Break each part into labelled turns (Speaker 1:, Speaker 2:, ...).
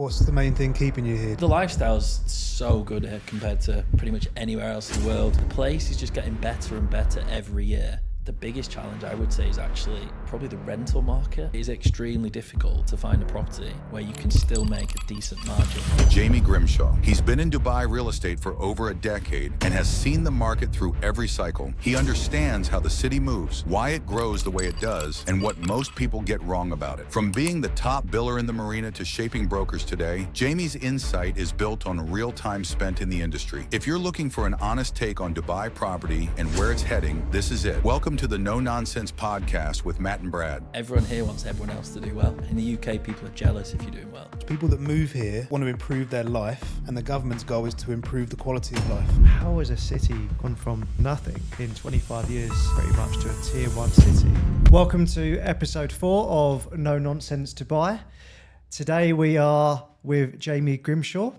Speaker 1: What's the main thing keeping you here?
Speaker 2: The lifestyle's so good here compared to pretty much anywhere else in the world. The place is just getting better and better every year. The biggest challenge I would say is actually probably the rental market. It is extremely difficult to find a property where you can still make a decent margin.
Speaker 3: Jamie Grimshaw. He's been in Dubai real estate for over a decade and has seen the market through every cycle. He understands how the city moves, why it grows the way it does, and what most people get wrong about it. From being the top biller in the Marina to shaping brokers today, Jamie's insight is built on real time spent in the industry. If you're looking for an honest take on Dubai property and where it's heading, this is it. Welcome to the No Nonsense Podcast with Matt and Brad.
Speaker 2: Everyone here wants everyone else to do well. In the UK, people are jealous if you're doing well.
Speaker 1: People that move here want to improve their life, and the government's goal is to improve the quality of life.
Speaker 4: How has a city gone from nothing in 25 years pretty much to a tier 1 city? Welcome to episode 4 of No Nonsense Dubai. Today we are with Jamie Grimshaw.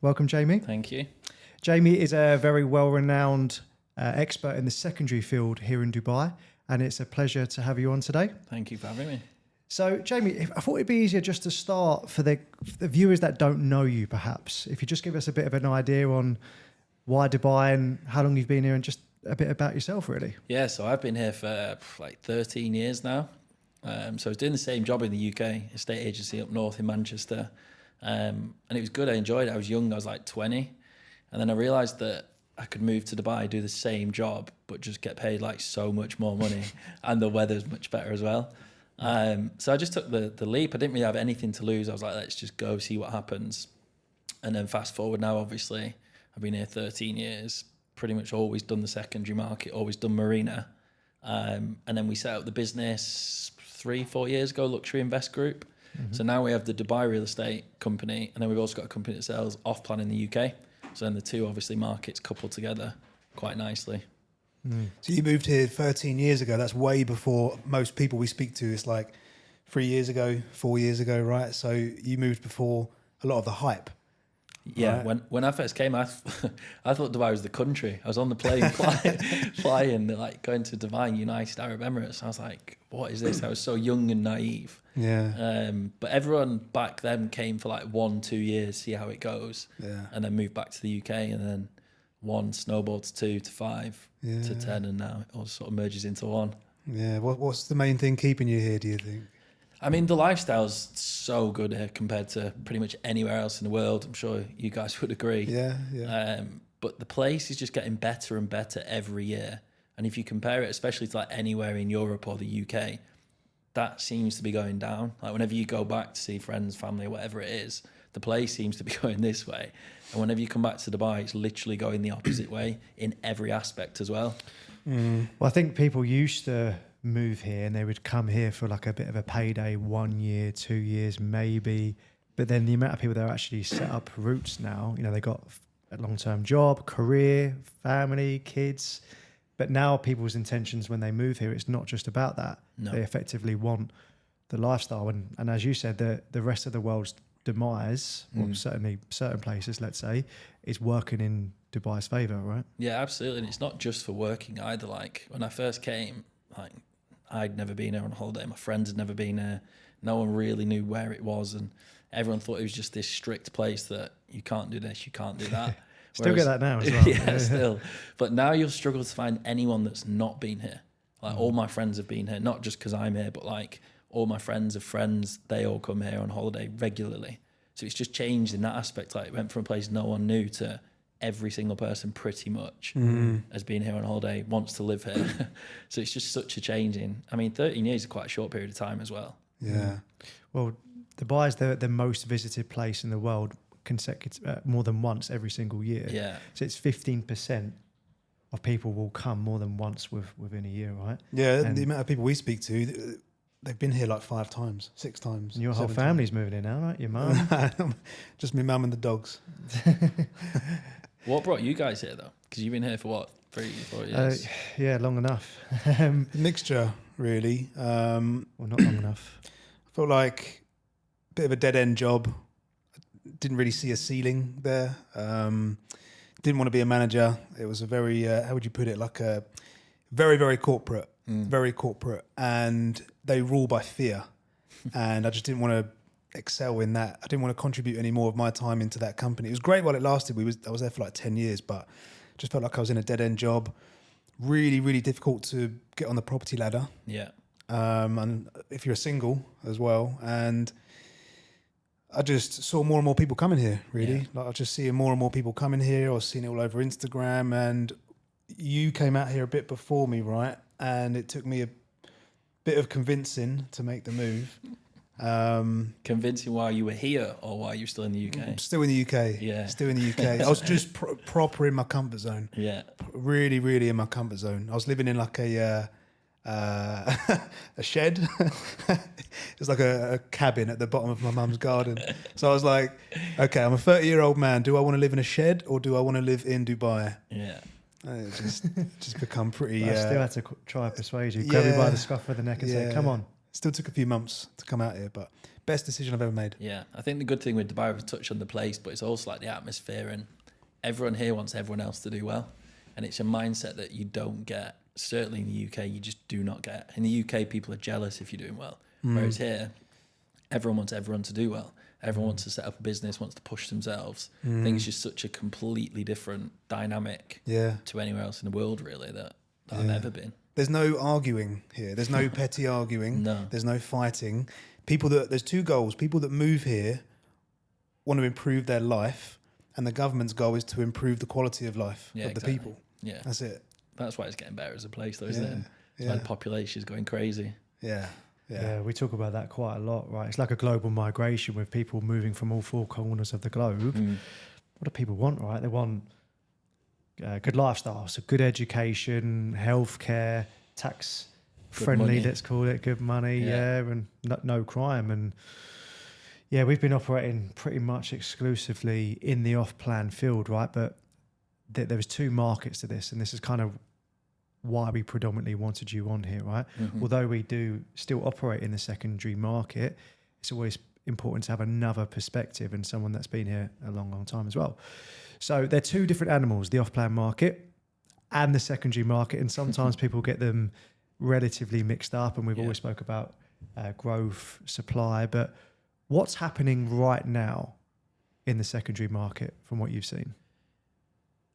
Speaker 4: Welcome, Jamie.
Speaker 2: Thank you.
Speaker 4: Jamie is a very well-renowned expert in the secondary field here in Dubai, and it's a pleasure to have you on today.
Speaker 2: Thank you for having me.
Speaker 4: So, Jamie, I thought it'd be easier just to start for the viewers that don't know you, perhaps. If you just give us a bit of an idea on why Dubai and how long you've been here and just a bit about yourself, really.
Speaker 2: Yeah, so I've been here for like 13 years now. So I was doing the same job in the UK, estate agency up north in Manchester. And it was good. I enjoyed it. I was young. I was like 20. And then I realised that I could move to Dubai, do the same job, but just get paid like so much more money and the weather's much better as well. So I just took the leap. I didn't really have anything to lose. I was like, let's just go see what happens. And then fast forward now, obviously, I've been here 13 years, pretty much always done the secondary market, always done Marina. And then we set up the business 3-4 years ago, Luxury Invest Group. Mm-hmm. So now we have the Dubai real estate company, and then we've also got a company that sells off-plan in the UK. So then the two obviously markets coupled together quite nicely.
Speaker 1: So you moved here 13 years ago. That's way before most people we speak to. It's like 3 years ago, 4 years ago, right? So you moved before a lot of the hype.
Speaker 2: Yeah,
Speaker 1: right?
Speaker 2: when I first came, I thought Dubai was the country. I was on the plane flying, like going to Dubai, United Arab Emirates. I was like, what is this? I was so young and naive.
Speaker 1: Yeah.
Speaker 2: But everyone back then came for like 1-2 years, see how it goes.
Speaker 1: Yeah.
Speaker 2: And then moved back to the UK, and then 1 snowballed to 2 to 5 to 10, and now it all sort of merges into 1.
Speaker 1: Yeah. What's the main thing keeping you here, do you think?
Speaker 2: I mean, the lifestyle's so good here compared to pretty much anywhere else in the world. I'm sure you guys would agree.
Speaker 1: Yeah.
Speaker 2: But the place is just getting better and better every year. And if you compare it, especially to like anywhere in Europe or the UK, that seems to be going down. Like whenever you go back to see friends, family, whatever it is, the place seems to be going this way. And whenever you come back to Dubai, it's literally going the opposite way in every aspect as well.
Speaker 4: Well, I think people used to move here and they would come here for like a bit of a payday, 1 year, 2 years maybe, but then the amount of people that are actually set up roots now, you know, they got a long-term job, career, family, kids, but now people's intentions when they move here, it's not just about that.
Speaker 2: No.
Speaker 4: They effectively want the lifestyle, and as you said, the rest of the world's demise, or certainly certain places, let's say, is working in Dubai's favour, right?
Speaker 2: Yeah, absolutely. And it's not just for working either. Like when I first came, like I'd never been here on holiday. My friends had never been here. No one really knew where it was, and everyone thought it was just this strict place that you can't do this, you can't do that.
Speaker 4: Still get that now as well.
Speaker 2: Yeah, still. But now you'll struggle to find anyone that's not been here. Like all my friends have been here, not just because I'm here, but like all my friends of friends, they all come here on holiday regularly. So it's just changed in that aspect. Like it went from a place no one knew to every single person pretty much has been here on holiday, wants to live here. So it's just such a change in, I mean, 13 years is quite a short period of time as well.
Speaker 1: Yeah.
Speaker 4: Well, Dubai is the most visited place in the world more than once every single year.
Speaker 2: Yeah.
Speaker 4: So it's 15% of people will come more than once within a year, right?
Speaker 1: Yeah,
Speaker 4: And
Speaker 1: the amount of people we speak to, they've been here like 5 times, 6 times.
Speaker 4: And your whole
Speaker 1: 7
Speaker 4: family's moving in now, right? Your mum.
Speaker 1: Just my mum and the dogs.
Speaker 2: What brought you guys here though? Because you've been here for what, 3-4 years?
Speaker 4: Yeah, long enough.
Speaker 1: Mixture, really.
Speaker 4: Well, not long enough.
Speaker 1: I felt like a bit of a dead-end job. Didn't really see a ceiling there. Didn't want to be a manager. It was a very, how would you put it, like a very, very corporate, very corporate. And they rule by fear. And I just didn't want to excel in that. I didn't want to contribute any more of my time into that company. It was great while it lasted. I was there for like 10 years, but just felt like I was in a dead end job. Really, really difficult to get on the property ladder.
Speaker 2: Yeah.
Speaker 1: And if you're single as well. And I just saw more and more people coming here, really.
Speaker 2: Yeah.
Speaker 1: Like I was just seeing more and more people coming here. I was seeing it all over Instagram. And you came out here a bit before me, right? And it took me a bit of convincing to make the move.
Speaker 2: Convincing while you were here or while you're still in the UK?
Speaker 1: Still in the UK.
Speaker 2: Yeah.
Speaker 1: Still in the UK. I was just proper in my comfort zone.
Speaker 2: Yeah.
Speaker 1: Really, really in my comfort zone. I was living in like a shed. It was like a cabin at the bottom of my mum's garden. So I was like, okay, I'm a 30-year-old man. Do I want to live in a shed or do I want to live in Dubai?
Speaker 2: Yeah.
Speaker 1: And it just become pretty...
Speaker 4: I still had to try and persuade you. Grab me by the scruff of the neck and say, come on.
Speaker 1: Still took a few months to come out here, but best decision I've ever made.
Speaker 2: Yeah, I think the good thing with Dubai, we've touched on the place, but it's also like the atmosphere, and everyone here wants everyone else to do well. And it's a mindset that you don't get, certainly in the UK, you just do not get. In the UK, people are jealous if you're doing well. Whereas here, everyone wants everyone to do well. Everyone wants to set up a business, wants to push themselves. I think it's just such a completely different dynamic to anywhere else in the world, really, that I've ever been.
Speaker 1: There's no arguing here. There's no petty arguing.
Speaker 2: No.
Speaker 1: There's no fighting. There's two goals. People that move here want to improve their life, and the government's goal is to improve the quality of life of the people.
Speaker 2: Yeah.
Speaker 1: That's it.
Speaker 2: That's why it's getting better as a place, though, isn't it? It's why the population is going crazy.
Speaker 4: Yeah, we talk about that quite a lot, right? It's like a global migration with people moving from all four corners of the globe. What do people want, right? They want good lifestyle, so good education, healthcare, tax friendly, let's call it, good money, and no crime. And yeah, we've been operating pretty much exclusively in the off-plan field, right? But there was two markets to this, and this is kind of why we predominantly wanted you on here, right? Although we do still operate in the secondary market, it's always important to have another perspective and someone that's been here a long, long time as well. So they're two different animals, the off-plan market and the secondary market, and sometimes people get them relatively mixed up, and we've always spoke about growth, supply, but what's happening right now in the secondary market from what you've seen?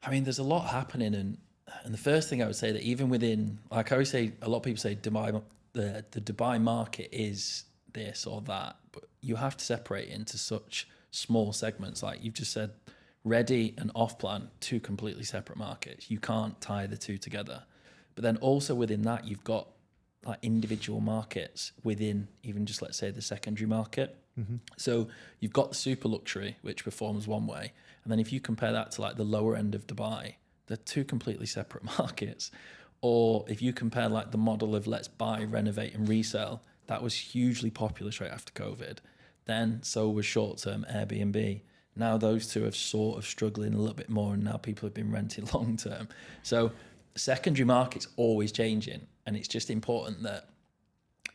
Speaker 2: I mean, there's a lot happening, and the first thing I would say that even within, like I always say, a lot of people say Dubai, the Dubai market is this or that, but you have to separate into such small segments. Like you've just said, ready and off plan, two completely separate markets. You can't tie the two together. But then also within that, you've got like individual markets within even just, let's say, the secondary market. So you've got the super luxury, which performs one way. And then if you compare that to like the lower end of Dubai, they're two completely separate markets. Or if you compare like the model of let's buy, renovate and resell, that was hugely popular straight after COVID. Then so was short-term Airbnb. Now those two are sort of struggling a little bit more, and now people have been renting long-term. So the secondary market's always changing, and it's just important that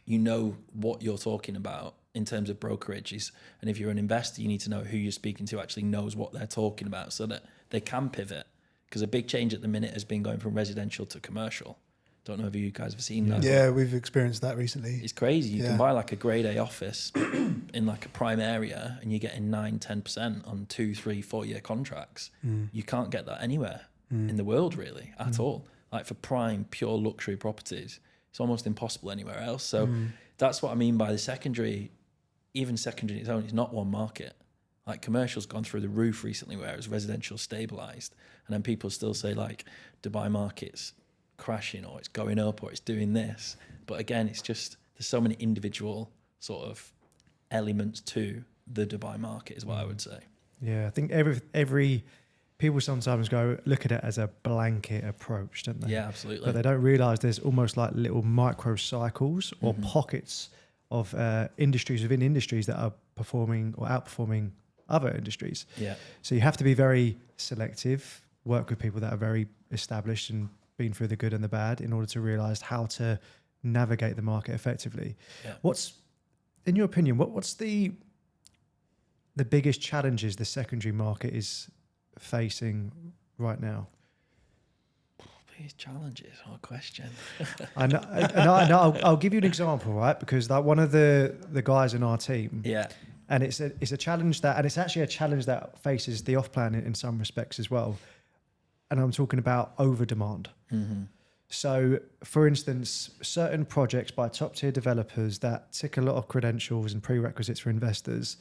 Speaker 2: you know what you're talking about in terms of brokerages. And if you're an investor, you need to know who you're speaking to actually knows what they're talking about so that they can pivot. Because a big change at the minute has been going from residential to commercial. Don't know if you guys have seen that.
Speaker 1: Yeah, we've experienced that recently.
Speaker 2: It's crazy. You can buy like a grade A office in like a prime area and you're getting 9-10% on 2, 3, 4 year contracts. You can't get that anywhere in the world really at all. Like for prime, pure luxury properties, it's almost impossible anywhere else. So that's what I mean by the secondary. Even secondary in its own, it's not one market. Like commercial's gone through the roof recently, whereas residential stabilized. And then people still say like Dubai market's crashing or it's going up or it's doing this. But again, it's just, there's so many individual sort of elements to the Dubai market is what I would say.
Speaker 4: Yeah, I think every people sometimes look at it as a blanket approach, don't they?
Speaker 2: Yeah, absolutely.
Speaker 4: But they don't realise there's almost like little micro cycles or pockets of industries within industries that are performing or outperforming other industries.
Speaker 2: Yeah.
Speaker 4: So you have to be very selective, work with people that are very established and been through the good and the bad in order to realise how to navigate the market effectively. Yeah. What's, in your opinion, what's the biggest challenges the secondary market is facing right now?
Speaker 2: Biggest challenges? What question?
Speaker 4: I know, I'll give you an example, right? Because like one of the guys in our team, And it's a challenge and it's actually a challenge that faces the off-plan in some respects as well. And I'm talking about over demand.
Speaker 2: Mm-hmm.
Speaker 4: So, for instance, certain projects by top-tier developers that tick a lot of credentials and prerequisites for investors,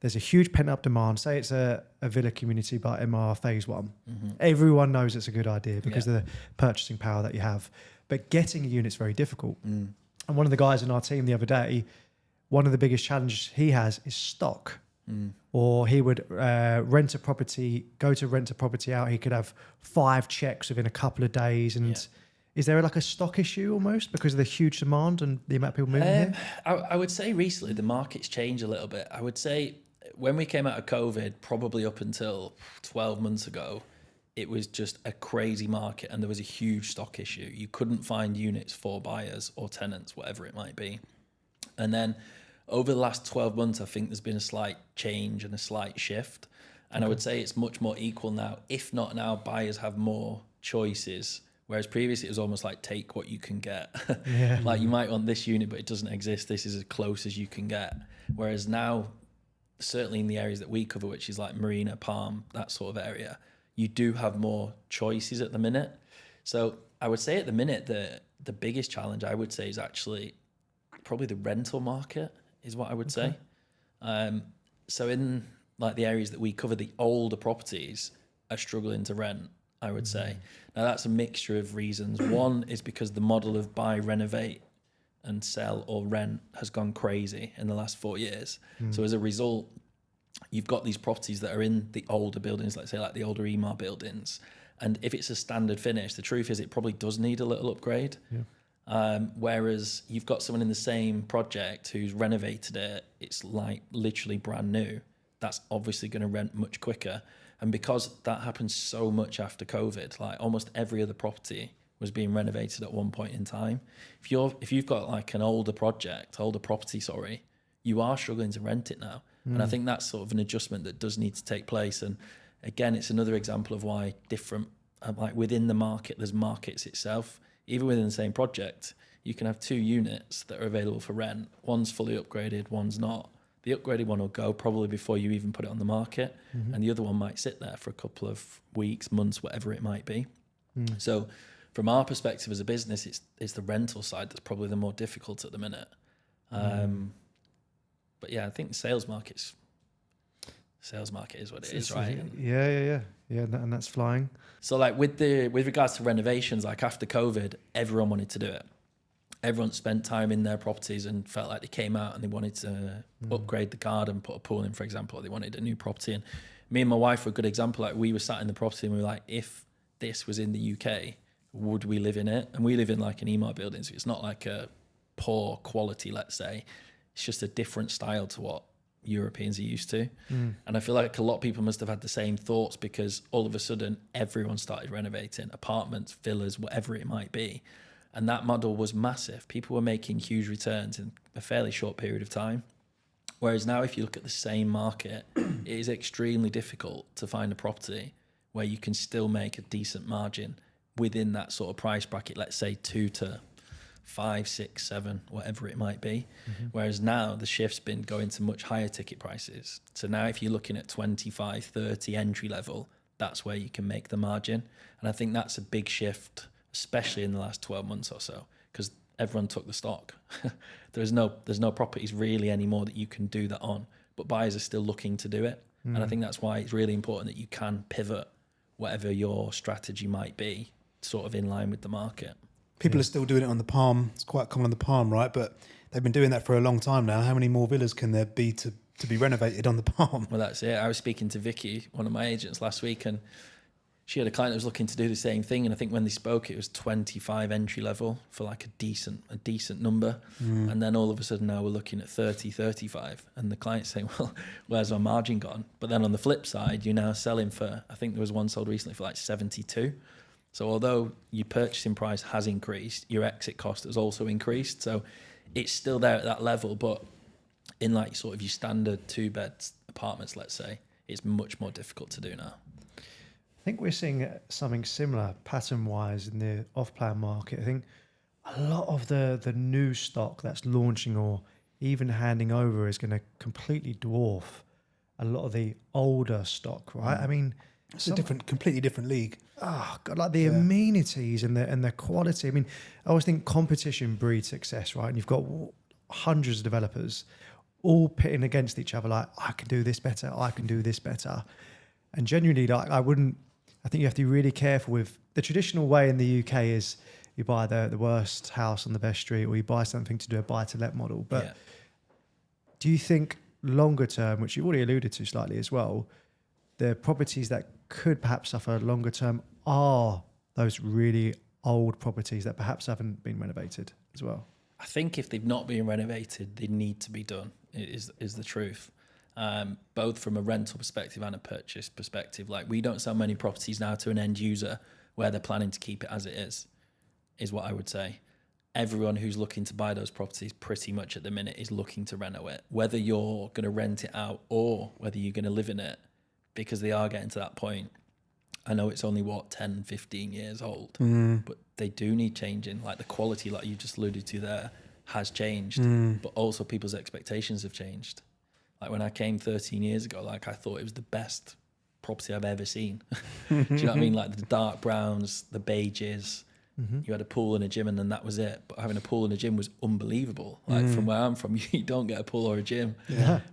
Speaker 4: there's a huge pent-up demand. Say it's a villa community by MR Phase 1.
Speaker 2: Mm-hmm.
Speaker 4: Everyone knows it's a good idea because of the purchasing power that you have. But getting a unit's very difficult. And one of the guys in our team the other day, one of the biggest challenges he has is stock. Or he would go to rent a property out. He could have 5 checks within a couple of days. And is there like a stock issue almost because of the huge demand and the amount of people moving here?
Speaker 2: I would say recently the market's changed a little bit. I would say when we came out of COVID, probably up until 12 months ago, it was just a crazy market and there was a huge stock issue. You couldn't find units for buyers or tenants, whatever it might be. And then over the last 12 months, I think there's been a slight change and a slight shift. And I would say it's much more equal now. If not now, buyers have more choices. Whereas previously it was almost like take what you can get. Like you might want this unit, but it doesn't exist. This is as close as you can get. Whereas now, certainly in the areas that we cover, which is like Marina, Palm, that sort of area, you do have more choices at the minute. So I would say at the minute, the biggest challenge I would say is actually probably the rental market is what I would say. So in like the areas that we cover, the older properties are struggling to rent, I would say. Now that's a mixture of reasons. One is because the model of buy, renovate and sell or rent has gone crazy in the last 4 years. So as a result, you've got these properties that are in the older buildings, let's say like the older EMAR buildings. And if it's a standard finish, the truth is it probably does need a little upgrade. Whereas you've got someone in the same project who's renovated it, it's like literally brand new. That's obviously going to rent much quicker. And because that happened so much after COVID, like almost every other property was being renovated at one point in time. If you've got like an older property, you are struggling to rent it now. And I think that's sort of an adjustment that does need to take place. And again, it's another example of why different, like within the market, there's markets itself. Even within the same project, you can have 2 units that are available for rent. One's fully upgraded, one's not. The upgraded one will go probably before you even put it on the market. And the other one might sit there for a couple of weeks, months, whatever it might be. So from our perspective as a business, it's the rental side that's probably the more difficult at the minute. But yeah, I think the sales market is what it is, right?
Speaker 4: Yeah, and that's flying.
Speaker 2: So like with regards to renovations, like after COVID, everyone wanted to do it. Everyone spent time in their properties and felt like they came out and they wanted to upgrade the garden, put a pool in, for example, or they wanted a new property. And me and my wife were a good example. Like we were sat in the property and we were like, if this was in the UK, would we live in it? And we live in like an EMAR building, so it's not like a poor quality, let's say. It's just a different style to what Europeans are used to. And I feel like a lot of people must have had the same thoughts because all of a sudden everyone started renovating apartments, villas, whatever it might be. And that model was massive. People were making huge returns in a fairly short period of time. Whereas now if you look at the same market, it is extremely difficult to find a property where you can still make a decent margin within that sort of price bracket, let's say 2 to 5, 6, 7, whatever it might be. Whereas now the shift's been going to much higher ticket prices. So now if you're looking at 25, 30 entry level, that's where you can make the margin. And I think that's a big shift, especially in the last 12 months or so, because everyone took the stock. There's no properties really anymore that you can do that on, but buyers are still looking to do it. And I think that's why it's really important that you can pivot whatever your strategy might be, sort of in line with the market.
Speaker 1: People are still doing it on the Palm. It's quite common on the Palm, right? But they've been doing that for a long time now. How many more villas can there be to be renovated on the Palm?
Speaker 2: Well, that's it. I was speaking to Vicky, one of my agents, last week, and she had a client that was looking to do the same thing. And I think when they spoke, it was 25 entry level for like a decent number. And then all of a sudden now we're looking at 30, 35. And the client's saying, well, where's my margin gone? But then on the flip side, you're now selling for, I think there was one sold recently for like 72. So although your purchasing price has increased, your exit cost has also increased. So it's still there at that level, but in like sort of your standard 2-bed apartments, let's say, it's much more difficult to do now.
Speaker 4: I think we're seeing something similar pattern-wise in the off-plan market. I think a lot of the new stock that's launching or even handing over is going to completely dwarf a lot of the older stock, right? I mean,
Speaker 1: it's a completely different league.
Speaker 4: Oh God, like the amenities and the quality. I mean, I always think competition breeds success, right? And you've got hundreds of developers all pitting against each other, like, I can do this better, I can do this better. And genuinely, like, I think you have to be really careful with the traditional way in the UK is you buy the worst house on the best street, or you buy something to do a buy-to-let model. But do you think longer term, which you already alluded to slightly as well, the properties that could perhaps suffer longer term are those really old properties that perhaps haven't been renovated as well?
Speaker 2: I think if they've not been renovated, they need to be done, is the truth. Both from a rental perspective and a purchase perspective. Like, we don't sell many properties now to an end user where they're planning to keep it as it is what I would say. Everyone who's looking to buy those properties pretty much at the minute is looking to reno it, whether you're going to rent it out or whether you're going to live in it, because they are getting to that point. I know it's only 10, 15 years old, but they do need changing. Like, the quality, like you just alluded to there, has changed, but also people's expectations have changed. Like, when I came 13 years ago, like, I thought it was the best property I've ever seen. Do you know what I mean? Like, the dark browns, the beiges, you had a pool and a gym, and then that was it. But having a pool and a gym was unbelievable. Like, from where I'm from, you don't get a pool or a gym.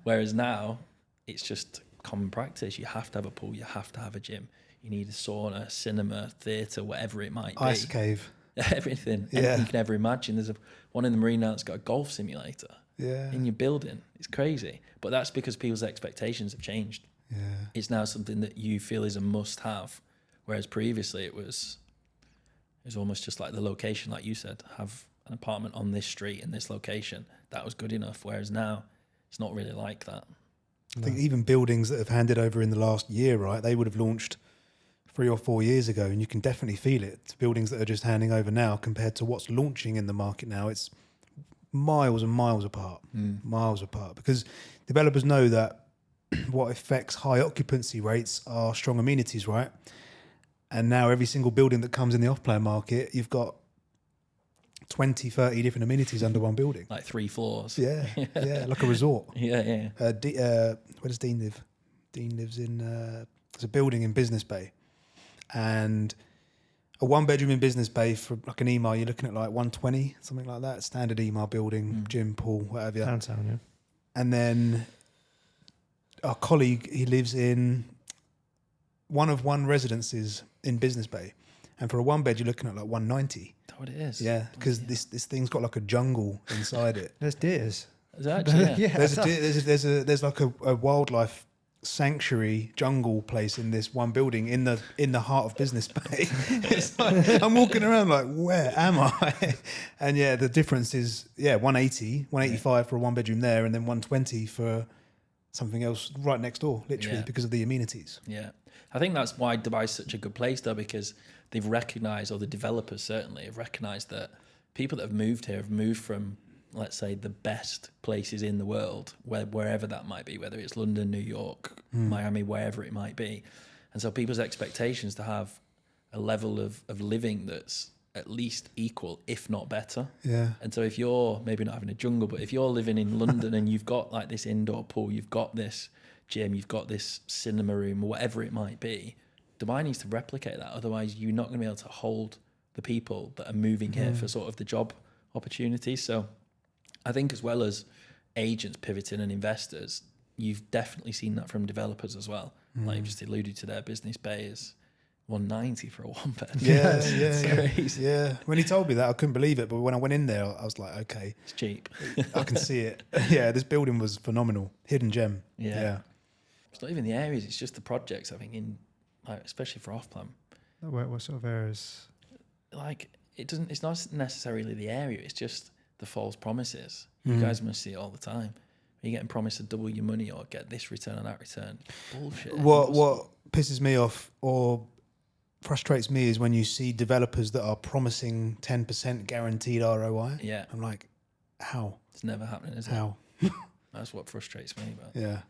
Speaker 2: Whereas now, it's just common practice. You have to have a pool, you have to have a gym. You need a sauna, cinema, theatre, whatever it might be.
Speaker 1: Ice cave.
Speaker 2: Everything you can ever imagine. There's one in the Marina that's got a golf simulator in your building. It's crazy. But that's because people's expectations have changed.
Speaker 1: Yeah.
Speaker 2: It's now something that you feel is a must-have, whereas previously it was almost just like the location, like you said, have an apartment on this street in this location. That was good enough, whereas now it's not really like that.
Speaker 1: I think even buildings that have handed over in the last year, right, they would have launched 3 or 4 years ago, and you can definitely feel it. It's buildings that are just handing over now compared to what's launching in the market now. It's miles and miles apart, because developers know that what affects high occupancy rates are strong amenities, right? And now every single building that comes in the off-plan market, you've got 20, 30 different amenities under one building.
Speaker 2: Like 3 floors.
Speaker 1: Yeah, like a resort.
Speaker 2: Yeah.
Speaker 1: Where does Dean live? Dean lives in, there's a building in Business Bay. And a 1-bedroom in Business Bay for like an email, you're looking at like 120, something like that. Standard email building, gym, pool, whatever.
Speaker 4: Downtown, yeah.
Speaker 1: And then our colleague, he lives in one of one residences in Business Bay. And for a 1-bed, you're looking at like 190.
Speaker 2: That's what it is.
Speaker 1: Yeah, because this thing's got like a jungle inside it.
Speaker 4: There's deers.
Speaker 2: Is that actually?
Speaker 4: Yeah.
Speaker 1: There's like a wildlife sanctuary jungle place in this one building in the heart of Business Bay. It's like, I'm walking around like, where am I? And yeah, the difference is 185 for a 1-bedroom there, and then 120 for something else right next door, literally, because of the amenities.
Speaker 2: Yeah, I think that's why Dubai's such a good place, though, because they've recognised, or the developers certainly have recognised, that people that have moved here have moved from, let's say, the best places in the world, wherever that might be, whether it's London, New York, Miami, wherever it might be. And so people's expectations to have a level of living that's at least equal, if not better.
Speaker 1: Yeah.
Speaker 2: And so if you're maybe not having a jungle, but if you're living in London and you've got like this indoor pool, you've got this gym, you've got this cinema room, or whatever it might be, Dubai needs to replicate that. Otherwise, you're not going to be able to hold the people that are moving here for sort of the job opportunities. So I think, as well as agents pivoting and investors, you've definitely seen that from developers as well. Like you just alluded to their Business Bay is 190 for a 1-bed.
Speaker 1: Yeah,
Speaker 2: crazy.
Speaker 1: Yeah. When he told me that, I couldn't believe it. But when I went in there, I was like, okay,
Speaker 2: It's cheap.
Speaker 1: I can see it. Yeah, this building was phenomenal. Hidden gem. Yeah.
Speaker 2: It's not even the areas; it's just the projects. I think, in like, especially for off-plan,
Speaker 4: What sort of areas?
Speaker 2: like it doesn't. It's not necessarily the area. It's just the false promises. You guys must see it all the time. You're getting promised to double your money or get this return or that return. Bullshit.
Speaker 1: What pisses me off or frustrates me is when you see developers that are promising 10% guaranteed ROI.
Speaker 2: Yeah.
Speaker 1: I'm like, how?
Speaker 2: It's never happening, is it?
Speaker 1: How?
Speaker 2: That's what frustrates me about.
Speaker 1: Yeah.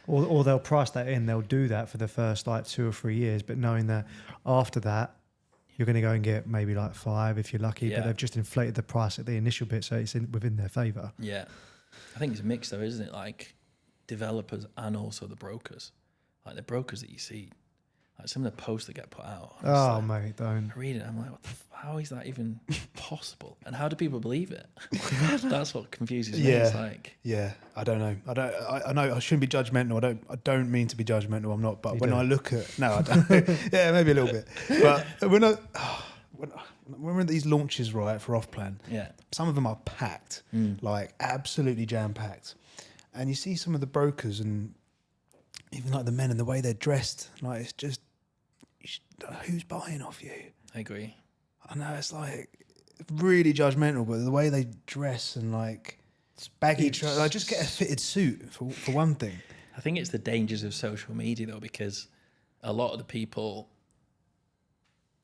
Speaker 4: Or they'll price that in. They'll do that for the first like 2 or 3 years, but knowing that after that you're going to go and get maybe like 5 if you're lucky.
Speaker 2: Yeah.
Speaker 4: But they've just inflated the price at the initial bit, so it's within their favour.
Speaker 2: Yeah. I think it's a mix though, isn't it? Like developers and also the brokers. Like the brokers that you see, like some of the posts that get put out.
Speaker 4: Oh, mate, don't.
Speaker 2: I read it. I'm like, how is that even possible? And how do people believe it? That's what confuses me. It's like,
Speaker 1: I don't know. I know I shouldn't be judgmental. I don't mean to be judgmental. I'm not. But when I look at I don't. Yeah, maybe a little bit. But when we're in these launches, right, for off plan, some of them are packed, like absolutely jam packed, and you see some of the brokers and even like the men and the way they're dressed, like it's just who's buying off you?
Speaker 2: I agree.
Speaker 1: I know it's like really judgmental, but the way they dress and like baggy, like just get a fitted suit for one thing.
Speaker 2: I think it's the dangers of social media though, because a lot of the people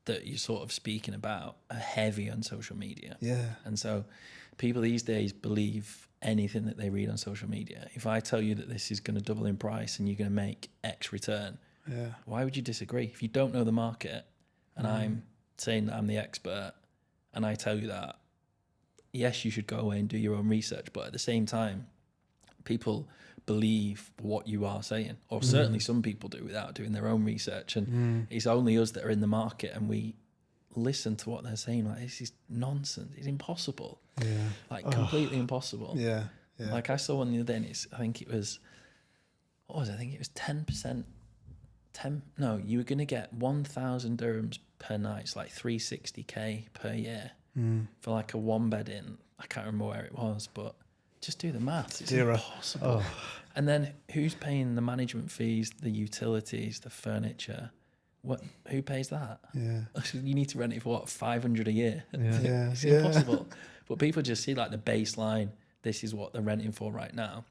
Speaker 2: that you're sort of speaking about are heavy on social media.
Speaker 1: Yeah.
Speaker 2: And so people these days believe anything that they read on social media. If I tell you that this is going to double in price and you're going to make X return, why would you disagree? If you don't know the market and I'm saying that I'm the expert and I tell you that, yes, you should go away and do your own research, but at the same time, people believe what you are saying, or certainly some people do without doing their own research. And it's only us that are in the market and we listen to what they're saying. Like, this is nonsense. It's impossible. Yeah. Like completely impossible.
Speaker 1: Yeah.
Speaker 2: Like I saw one the other day and I think it was 10%. You were going to get 1,000 dirhams per night. It's like 360k per year for like a one bed in. I can't remember where it was, but just do the maths. It's impossible. And then who's paying the management fees, the utilities, the furniture? Who pays that? Yeah. You need to rent it for what, 500 a year?
Speaker 1: Yeah.
Speaker 2: It's impossible. But people just see like the baseline. This is what they're renting for right now,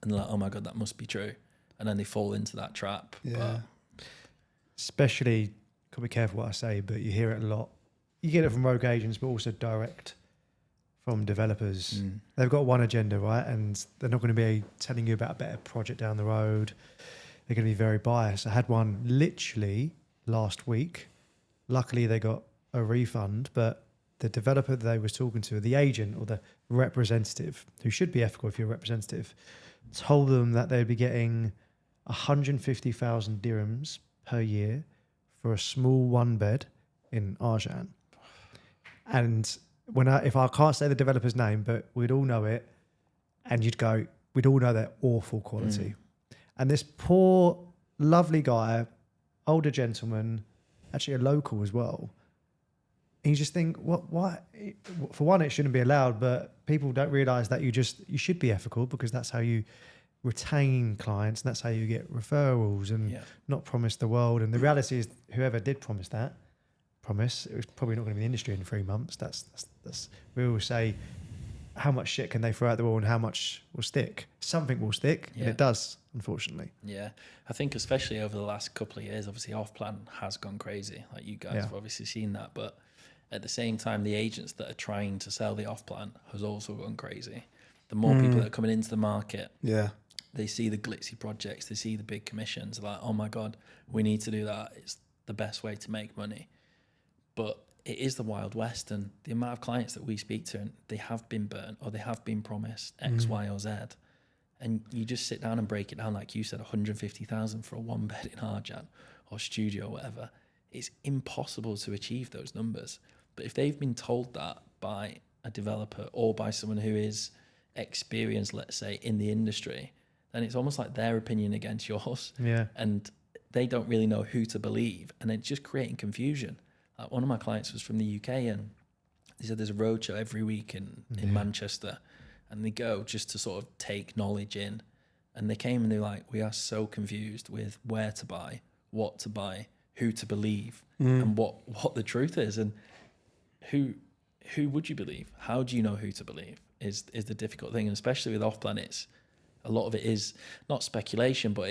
Speaker 2: and they're like, oh my god, that must be true. And then they fall into that trap.
Speaker 1: Yeah.
Speaker 2: But
Speaker 4: Especially, gotta be careful what I say, but you hear it a lot. You get it from rogue agents, but also direct from developers. They've got one agenda, right? And they're not going to be telling you about a better project down the road. They're going to be very biased. I had one literally last week. Luckily, they got a refund, but the developer that they was talking to, the agent or the representative, who should be ethical if you're a representative, told them that they'd be getting 150,000 dirhams per year for a small one bed in Arjan. And if I can't say the developer's name, but we'd all know it, and we'd all know they're awful quality. And this poor, lovely guy, older gentleman, actually a local as well. And you just think, why? For one, it shouldn't be allowed, but people don't realise that you should be ethical, because that's how you retain clients, and that's how you get referrals, and not promise the world. And the reality is, whoever did promise, it was probably not going to be in the industry in 3 months. That's we always say, how much shit can they throw out the wall and how much will stick? Something will stick, and it does, unfortunately.
Speaker 2: Yeah, I think especially over the last couple of years, obviously off-plan has gone crazy. Like you guys have obviously seen that, but at the same time, the agents that are trying to sell the off-plan has also gone crazy. The more people that are coming into the market, they see the glitzy projects, they see the big commissions, they're like, oh my God, we need to do that. It's the best way to make money. But it is the Wild West, and the amount of clients that we speak to, and they have been burnt or they have been promised X, Y, or Z. And you just sit down and break it down, like you said, 150,000 for a one bed in Arjan or studio or whatever. It's impossible to achieve those numbers. But if they've been told that by a developer or by someone who is experienced, let's say, in the industry, then it's almost like their opinion against yours. Yeah. And they don't really know who to believe. And it's just creating confusion. Like one of my clients was from the UK, and they said there's a roadshow every week in Manchester, and they go just to sort of take knowledge in. And they came and they're like, we are so confused with where to buy, what to buy, who to believe, and what the truth is. And who would you believe? How do you know who to believe is the difficult thing. And especially with off-plan, a lot of it is not speculation, but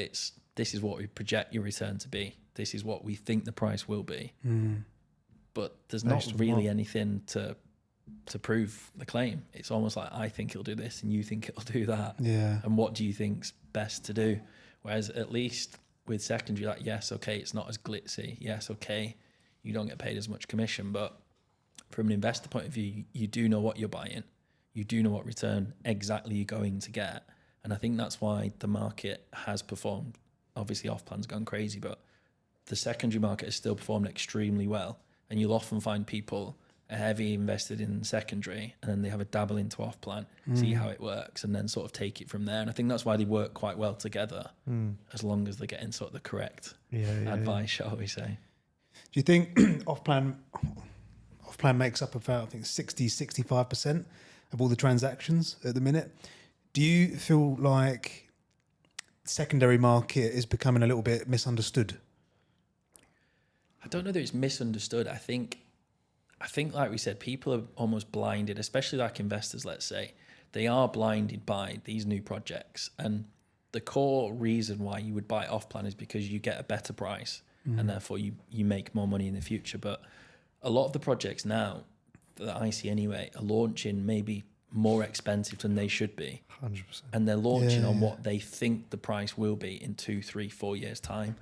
Speaker 2: this is what we project your return to be. This is what we think the price will be. But there's not really anything to prove the claim. It's almost like, I think it'll do this and you think it'll do that. Yeah. And what do you think's best to do? Whereas at least with secondary, like, yes, okay, it's not as glitzy. Yes, okay, you don't get paid as much commission. But from an investor point of view, you do know what you're buying. you do know what return exactly you're going to get. And I think that's why the market has performed. Obviously, off-plan's gone crazy, but the secondary market has still performed extremely well. And you'll often find people are heavy invested in secondary, and then they have a dabble into off-plan, see how it works, and then sort of take it from there. And I think that's why they work quite well together, as long as they're getting sort of the correct advice, shall we say.
Speaker 1: Do you think off-plan makes up about, I think, 60-65% of all the transactions at the minute? Do you feel like secondary market is becoming a little bit misunderstood?
Speaker 2: I don't know that it's misunderstood. I think, like we said, people are almost blinded, especially like investors, let's say. They are blinded by these new projects. And the core reason why you would buy off-plan is because you get a better price and therefore you make more money in the future. But a lot of the projects now that I see anyway are launching maybe more expensive than they should be.
Speaker 4: 100%.
Speaker 2: And they're launching on what they think the price will be in 2, 3, 4 years' time.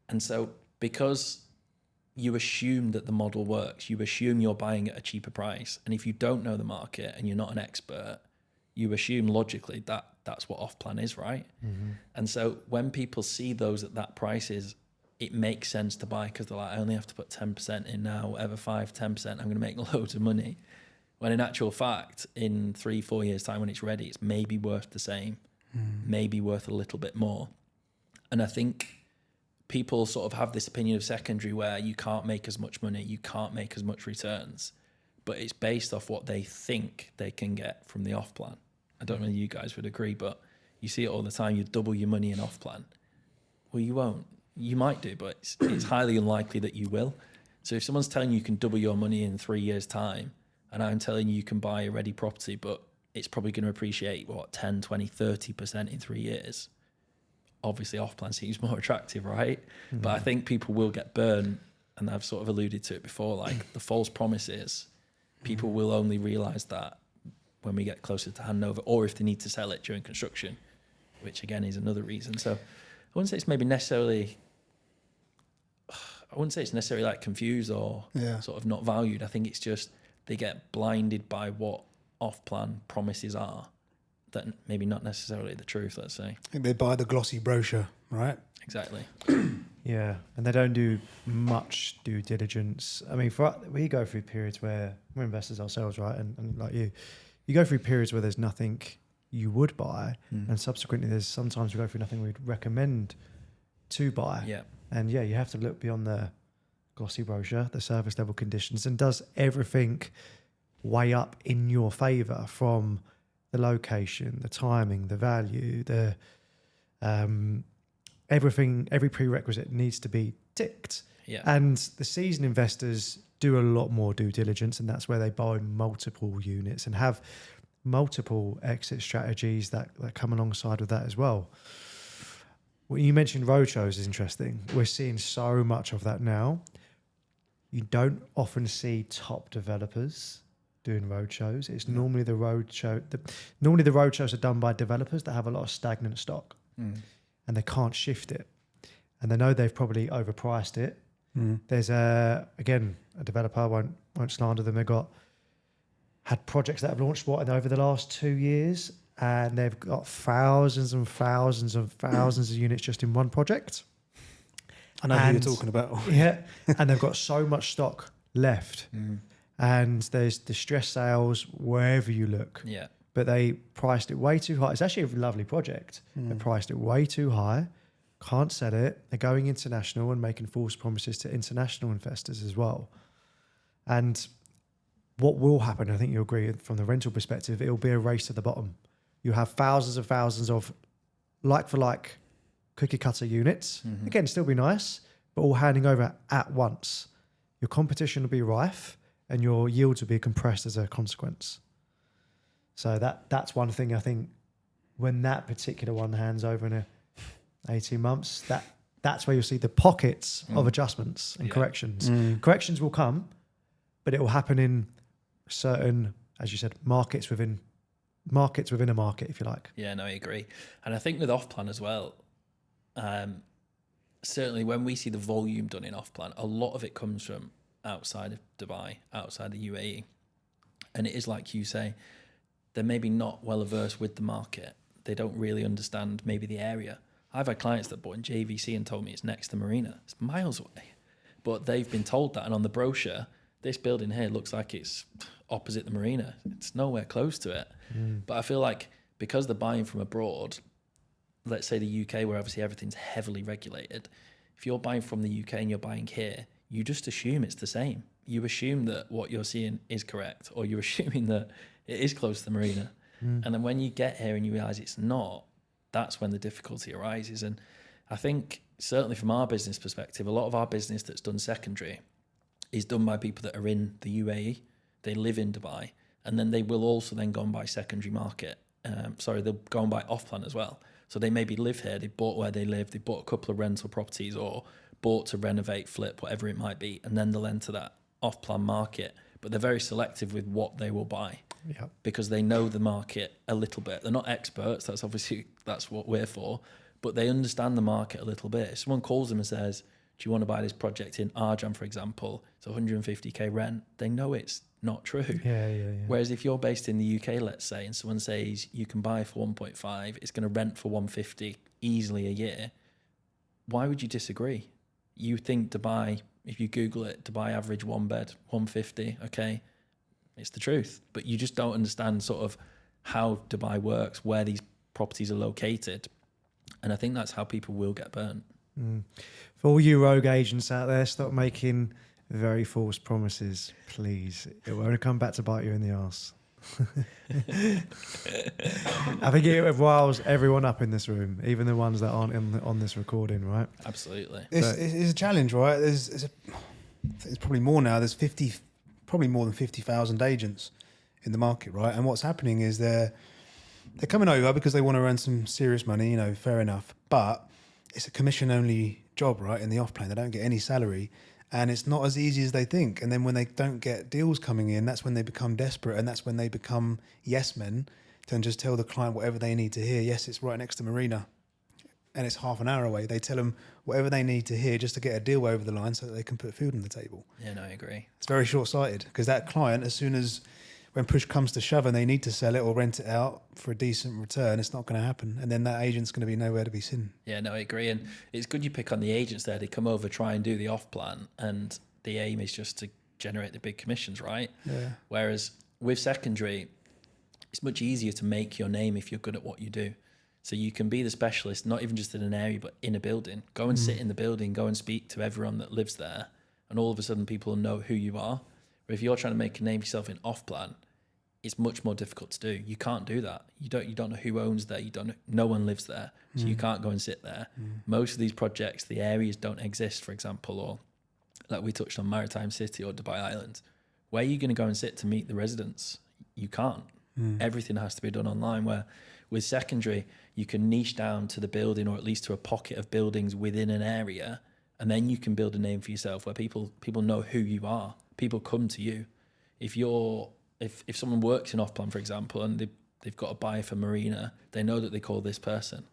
Speaker 2: And so because you assume that the model works, you assume you're buying at a cheaper price. And if you don't know the market and you're not an expert, you assume logically that that's what off-plan is, right? And so when people see those at that prices, it makes sense to buy because they're like, I only have to put 10% in now, whatever, 5-10%, I'm going to make loads of money. When in actual fact, in 3-4 years' time when it's ready, it's maybe worth the same, maybe worth a little bit more. And I think people sort of have this opinion of secondary where you can't make as much money, you can't make as much returns, but it's based off what they think they can get from the off-plan. I don't know if you guys would agree, but you see it all the time. You double your money in off-plan. Well, you won't. You might do, but it's highly unlikely that you will. So if someone's telling you can double your money in 3 years' time, and I'm telling you can buy a ready property, but it's probably going to appreciate, 10, 20, 30% in 3 years. Obviously, off-plan seems more attractive, right? But I think people will get burned, and I've sort of alluded to it before, like the false promises. People will only realise that when we get closer to handover, or if they need to sell it during construction, which again is another reason. So I wouldn't say it's maybe necessarily... I wouldn't say it's necessarily like confused or sort of not valued. I think it's just they get blinded by what off-plan promises are that maybe not necessarily the truth, let's say.
Speaker 1: I think they buy the glossy brochure, right?
Speaker 2: Exactly.
Speaker 4: Yeah, and they don't do much due diligence. I mean, we go through periods where we're investors ourselves, right? And like you go through periods where there's nothing you would buy, and subsequently there's sometimes we go through nothing we'd recommend to buy.
Speaker 2: Yeah.
Speaker 4: And you have to look beyond the glossy brochure, the service level conditions, and does everything weigh up in your favour from the location, the timing, the value, the everything, every prerequisite needs to be ticked.
Speaker 2: Yeah.
Speaker 4: And the seasoned investors do a lot more due diligence, and that's where they buy multiple units and have multiple exit strategies that come alongside with that as well. Well, you mentioned roadshows is interesting. We're seeing so much of that now. You don't often see top developers doing roadshows. It's normally the roadshow. Normally the roadshows are done by developers that have a lot of stagnant stock, and they can't shift it, and they know they've probably overpriced it. There's a developer. I won't slander them. They've had projects that have launched over the last 2 years. And they've got thousands and thousands and thousands of units just in one project.
Speaker 1: I know who you're talking about.
Speaker 4: Yeah, and they've got so much stock left. And there's distressed sales wherever you look.
Speaker 2: Yeah.
Speaker 4: But they priced it way too high. It's actually a lovely project. They priced it way too high, can't sell it. They're going international and making false promises to international investors as well. And what will happen, I think you'll agree, from the rental perspective, it'll be a race to the bottom. You have thousands of like-for-like cookie-cutter units. Again, still be nice, but all handing over at once. Your competition will be rife, and your yields will be compressed as a consequence. So that's one thing I think when that particular one hands over in 18 months, that's where you'll see the pockets of adjustments and corrections. Corrections will come, but it will happen in certain, as you said, markets within a market, if you like.
Speaker 2: Yeah, no, I agree. And I think with off-plan as well, certainly when we see the volume done in off-plan, a lot of it comes from outside of Dubai, outside the UAE. And it is like you say, they're maybe not well averse with the market. They don't really understand maybe the area. I've had clients that bought in JVC and told me it's next to Marina. It's miles away. But they've been told that. And on the brochure, this building here looks like it's opposite the Marina. It's nowhere close to it. But I feel like because they're buying from abroad, let's say the UK, where obviously everything's heavily regulated, if you're buying from the UK and you're buying here, you just assume it's the same. You assume that what you're seeing is correct, or you're assuming that it is close to the Marina. And then when you get here and you realise it's not, that's when the difficulty arises. And I think certainly from our business perspective, a lot of our business that's done secondary is done by people that are in the UAE. They live in Dubai, and then they will also then go and buy secondary market. They'll go and buy off-plan as well. So they maybe live here, they bought where they live, they bought a couple of rental properties or bought to renovate, flip, whatever it might be, and then they'll enter that off-plan market. But they're very selective with what they will buy because they know the market a little bit. They're not experts, that's what we're for, but they understand the market a little bit. If someone calls them and says, do you want to buy this project in Arjam, for example, it's 150k rent, they know it's not true. Whereas if you're based in the UK, let's say, and someone says you can buy for 1.5, it's going to rent for 150 easily a year, why would you disagree? You think Dubai, if you Google it, Dubai average one bed, 150, okay, it's the truth. But you just don't understand sort of how Dubai works, where these properties are located. And I think that's how people will get burnt.
Speaker 4: For all you rogue agents out there, stop making very false promises, please. It will only come back to bite you in the arse. I think it riles everyone up in this room, even the ones that aren't on this recording, right?
Speaker 2: Absolutely.
Speaker 1: It's a challenge, right? It's probably more now. There's probably more than 50,000 agents in the market, right? And what's happening is they're coming over because they want to earn some serious money, fair enough. But it's a commission-only job, right? In the off-plan, they don't get any salary. And it's not as easy as they think. And then when they don't get deals coming in, that's when they become desperate. And that's when they become yes men to just tell the client whatever they need to hear. Yes, it's right next to Marina and it's half an hour away. They tell them whatever they need to hear just to get a deal over the line so that they can put food on the table.
Speaker 2: Yeah, no, I agree.
Speaker 1: It's very short-sighted because that client, as soon as when push comes to shove and they need to sell it or rent it out for a decent return, it's not going to happen. And then that agent's going to be nowhere to be seen.
Speaker 2: Yeah, no, I agree. And it's good you pick on the agents there. They come over, try and do the off-plan, and the aim is just to generate the big commissions, right?
Speaker 1: Yeah.
Speaker 2: Whereas with secondary, it's much easier to make your name if you're good at what you do. So you can be the specialist, not even just in an area, but in a building. Go and sit in the building, go and speak to everyone that lives there, and all of a sudden people will know who you are. But if you're trying to make a name for yourself in off-plan, it's much more difficult to do. You can't do that. You don't know who owns there. No one lives there, so you can't go and sit there. Most of these projects, the areas don't exist, for example, or like we touched on Maritime City or Dubai Island. Where are you going to go and sit to meet the residents? You can't. Everything has to be done online. Where with secondary, you can niche down to the building or at least to a pocket of buildings within an area, and then you can build a name for yourself where people know who you are. People come to you. If someone works in off-plan, for example, and they've got a buyer for Marina, they know that they call this person.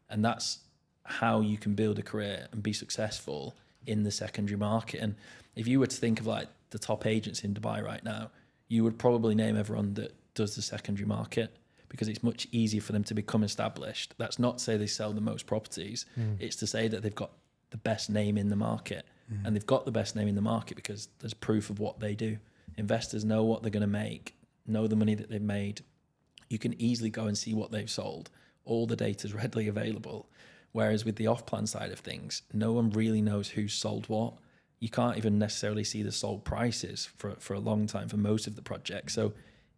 Speaker 2: And that's how you can build a career and be successful in the secondary market. And if you were to think of like the top agents in Dubai right now, you would probably name everyone that does the secondary market because it's much easier for them to become established. That's not to say they sell the most properties. It's to say that they've got the best name in the market. And they've got the best name in the market because there's proof of what they do. Investors know what they're going to make, know the money that they've made. You can easily go and see what they've sold. All the data is readily available. Whereas with the off-plan side of things, no one really knows who's sold what. You can't even necessarily see the sold prices for a long time for most of the projects. So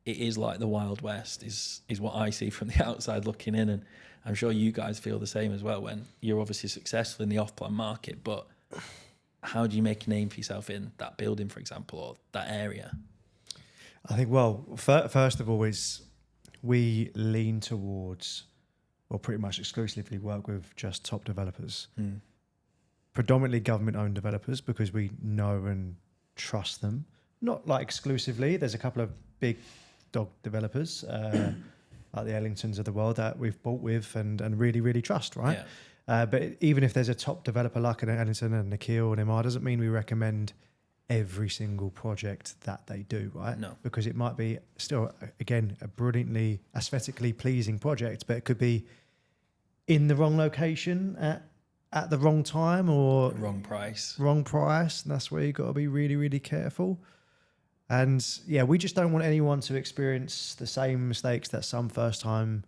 Speaker 2: it is like the Wild West is what I see from the outside looking in. And I'm sure you guys feel the same as well when you're obviously successful in the off-plan market, but how do you make a name for yourself in that building, for example, or that area?
Speaker 4: I think, well, first of all, is we lean towards, or pretty much exclusively work with just top developers, predominantly government-owned developers because we know and trust them. Not like exclusively. There's a couple of big dog developers like the Ellingtons of the world that we've bought with and really, really trust, right?
Speaker 2: Yeah.
Speaker 4: But even if there's a top developer like an Ellington and Nikhil and Imar, doesn't mean we recommend every single project that they do, right?
Speaker 2: No.
Speaker 4: Because it might be still, again, a brilliantly aesthetically pleasing project, but it could be in the wrong location at the wrong time or
Speaker 2: Wrong price.
Speaker 4: And that's where you've got to be really, really careful. And yeah, we just don't want anyone to experience the same mistakes that some first-time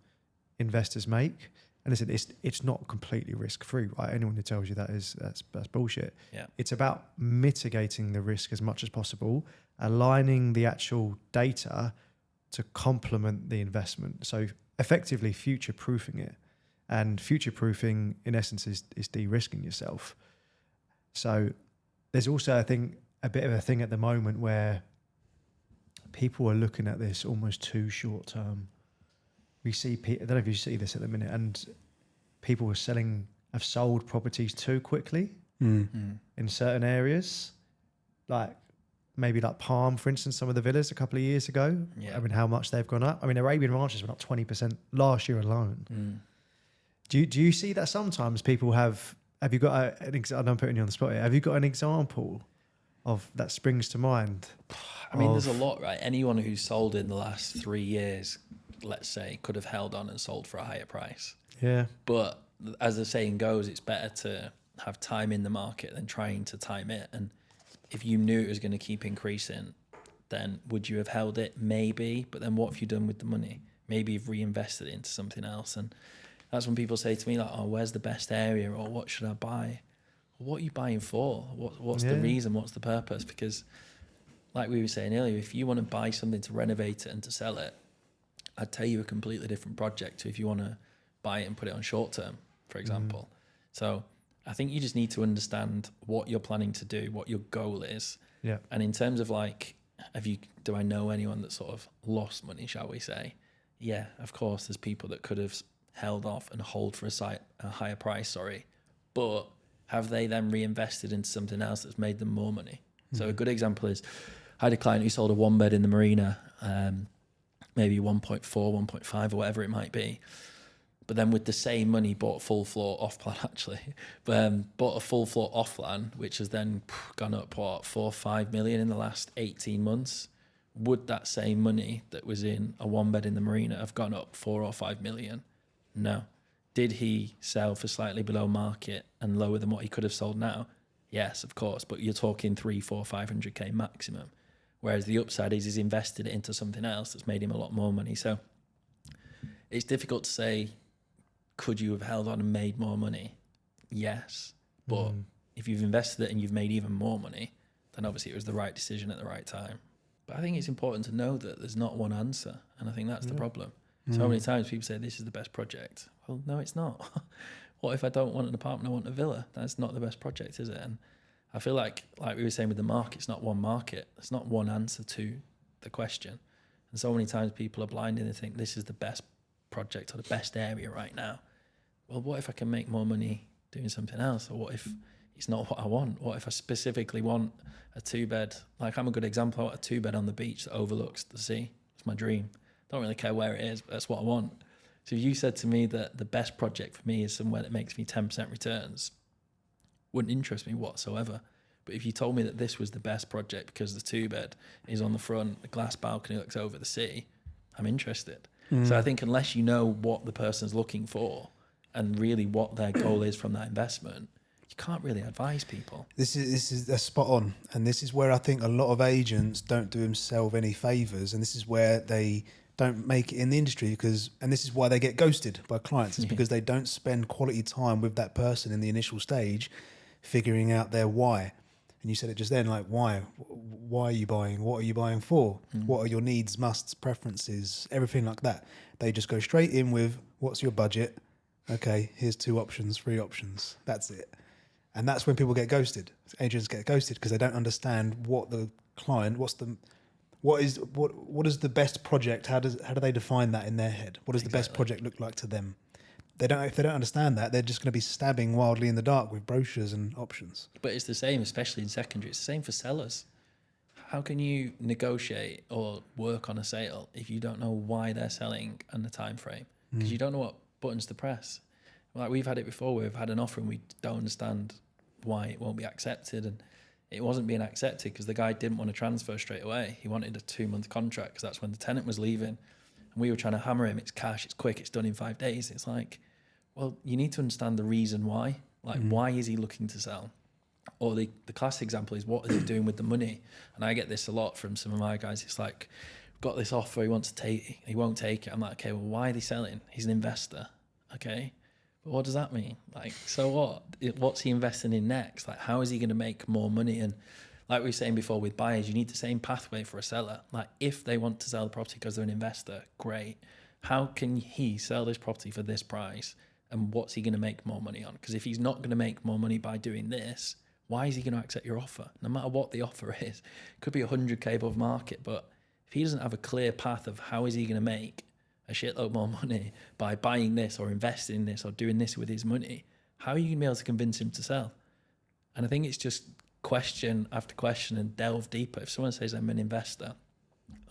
Speaker 4: investors make. And listen, it's not completely risk-free, right? Anyone who tells you that's bullshit.
Speaker 2: Yeah.
Speaker 4: It's about mitigating the risk as much as possible, aligning the actual data to complement the investment. So effectively future-proofing it. And future-proofing, in essence, is de-risking yourself. So there's also, I think, a bit of a thing at the moment where people are looking at this almost too short-term. We see, I don't know if you see this at the minute, and people have sold properties too quickly in certain areas, like maybe like Palm, for instance, some of the villas a couple of years ago.
Speaker 2: Yeah.
Speaker 4: I mean, how much they've gone up. I mean, Arabian Ranches went up 20% last year alone. Do you see that sometimes people have you got I'm putting you on the spot here. Have you got an example of that springs to mind?
Speaker 2: I mean, there's a lot, right? Anyone who's sold in the last 3 years, let's say, could have held on and sold for a higher price.
Speaker 4: Yeah.
Speaker 2: But as the saying goes, it's better to have time in the market than trying to time it. And if you knew it was going to keep increasing, then would you have held it? Maybe. But then what have you done with the money? Maybe you've reinvested it into something else. And that's when people say to me, like, oh, where's the best area? Or what should I buy? What are you buying for? What's the reason? What's the purpose? Because like we were saying earlier, if you want to buy something to renovate it and to sell it, I'd tell you a completely different project to if you want to buy it and put it on short term, for example. So I think you just need to understand what you're planning to do, what your goal is.
Speaker 4: Yeah.
Speaker 2: And in terms of like, do I know anyone that sort of lost money, shall we say? Yeah, of course, there's people that could have held off and hold for a higher price, but have they then reinvested into something else that's made them more money? So a good example is, I had a client who sold a 1 bed in the Marina, maybe 1.4, 1.5 or whatever it might be. But then with the same money, bought a full floor off plan actually, bought a full floor off plan, which has then gone up, 4 or 5 million in the last 18 months. Would that same money that was in a 1 bed in the Marina have gone up 4 or 5 million? No. Did he sell for slightly below market and lower than what he could have sold now? Yes, of course. But you're talking 300, 400, 500k maximum. Whereas the upside is he's invested it into something else that's made him a lot more money. So it's difficult to say, could you have held on and made more money? Yes. But if you've invested it and you've made even more money, then obviously it was the right decision at the right time. But I think it's important to know that there's not one answer. And I think that's the problem. So many times people say, this is the best project. Well, no, it's not. What if I don't want an apartment, I want a villa? That's not the best project, is it? And I feel like we were saying with the market, it's not one market. It's not one answer to the question. And so many times people are blind and they think this is the best project or the best area right now. Well, what if I can make more money doing something else? Or what if it's not what I want? What if I specifically want a 2-bed? Like, I'm a good example. I want a 2-bed on the beach that overlooks the sea. It's my dream. Don't really care where it is, but that's what I want. So if you said to me that the best project for me is somewhere that makes me 10% returns, wouldn't interest me whatsoever. But if you told me that this was the best project because the 2-bed is on the front, the glass balcony looks over the sea, I'm interested. So I think unless you know what the person's looking for and really what their goal is from that investment, you can't really advise people.
Speaker 1: This is a spot on, and this is where I think a lot of agents don't do themselves any favors, and this is where they don't make it in the industry and this is why they get ghosted by clients. It's because they don't spend quality time with that person in the initial stage, figuring out their why. And you said it just then, like, why are you buying? What are you buying for? What are your needs, musts, preferences, everything like that. They just go straight in with, what's your budget? Okay, here's 2 options, 3 options. That's it. And that's when people get ghosted. Agents get ghosted because they don't understand what the client, what is the best project? How do they define that in their head? What does the best project look like to them? If they don't understand that, they're just going to be stabbing wildly in the dark with brochures and options.
Speaker 2: But it's the same, especially in secondary. It's the same for sellers. How can you negotiate or work on a sale if you don't know why they're selling and the time frame? Because you don't know what buttons to press. Like, we've had it before. We've had an offer and we don't understand why it won't be accepted, and it wasn't being accepted because the guy didn't want to transfer straight away. He wanted a 2-month contract because that's when the tenant was leaving. And we were trying to hammer him, it's cash, it's quick, it's done in 5 days. It's like, well, you need to understand the reason why. Like, why is he looking to sell? Or the classic example is, what is he doing with the money? And I get this a lot from some of my guys. It's like, got this offer, he wants to take, he won't take it. I'm like, okay, well, why are they selling? He's an investor, okay? But what does that mean? Like, so what? What's he investing in next? Like, how is he going to make more money? And like we were saying before with buyers, you need the same pathway for a seller. Like, if they want to sell the property because they're an investor, great. How can he sell this property for this price? And what's he going to make more money on? Because if he's not going to make more money by doing this, why is he going to accept your offer? No matter what the offer is. It could be 100k above market, but if he doesn't have a clear path of how is he going to make a shitload more money by buying this or investing in this or doing this with his money, how are you going to be able to convince him to sell? And I think it's just question after question and delve deeper. If someone says, I'm an investor,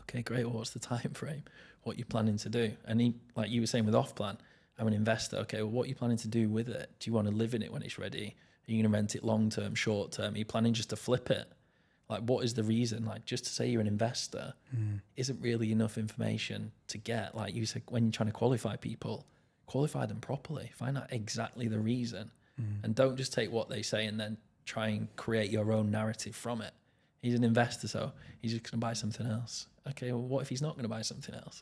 Speaker 2: okay, great, well, what's the time frame? What are you planning to do? And he, like you were saying with off-plan, I'm an investor, okay, well, what are you planning to do with it? Do you want to live in it when it's ready? Are you going to rent it long-term, short-term? Are you planning just to flip it? Like, what is the reason? Like, just to say you're an investor isn't really enough information to get. Like you said, when you're trying to qualify people, qualify them properly. Find out exactly the reason. And don't just take what they say and then try and create your own narrative from it. He's an investor, so he's just going to buy something else. Okay, well, what if he's not going to buy something else?